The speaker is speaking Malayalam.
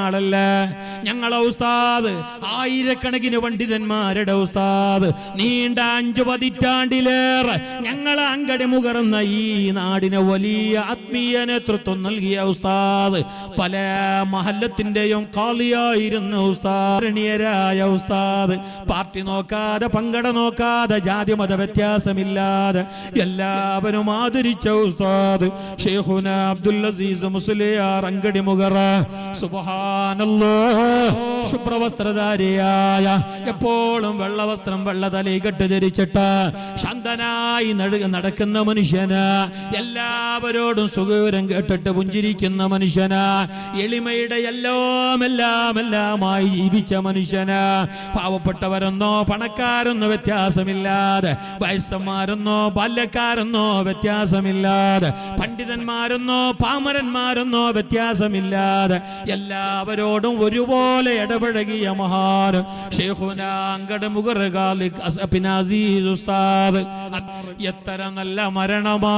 ആളല്ല. ഞങ്ങളെ ഉസ്താദ് ആയിരക്കണക്കിന് പണ്ഡിതന്മാരുടെ ഉസ്താദ്, നീണ്ട 5 പതിറ്റാണ്ടിലേറെ ഞങ്ങളെ അങ്കടി മുകർന്ന ഈ നാടിന് വലിയ ആത്മീയ നേതൃത്വം നൽകിയ ഉസ്താദ്, പല മഹല്ലത്തിന്റെയും ഖാലിയായിരുന്ന ഉസ്താദ്, ഉസ്താദ്, പാർട്ടി നോക്കാതെ പങ്കട നോക്കാതെ ജാതി മത വ്യത്യാസമില്ലാതെ എല്ലാവരും ആദരിച്ച ഉസ്താദ് ശൈഖുന അബ്ദുൽ അസീസ് മുസ്ലിയാർ അങ്കടി മുകറ. സുബ്ഹാനല്ലാഹ്, ശുഭ്രവസ്ത്രധാരിയായ, എപ്പോഴും വെള്ളവസ്ത്രം വെള്ളതലയിക്കെട്ട് ധരിച്ചിട്ട് ശാന്തനായി നടക്കുന്ന മനുഷ്യന്, എല്ലാവരോടും സുഖവിവരം കേട്ടിട്ട് പുഞ്ചിരിക്കുന്ന മനുഷ്യന്, എളിമയുടെ എല്ലാമായി ജീവിച്ച മനുഷ്യന്, പാവപ്പെട്ടവരെന്നോ പണക്കാരെന്നോ വ്യത്യാസമില്ലാതെ, വയസ്സന്മാരെന്നോ ബാല്യക്കാരെന്നോ വ്യത്യാസമില്ലാതെ, പണ്ഡിതന്മാരെന്നോ പാമരന്മാരെന്നോ വ്യത്യാസമില്ലാതെ എല്ലാവരോടും ഒരുപോലെ ഇടപഴകിയ മഹാൻ ശൈഖുന അങ്കടി മുകറ ഖാലി അസീസ് ഉസ്താദ്. എത്ര നല്ല മരണമാ.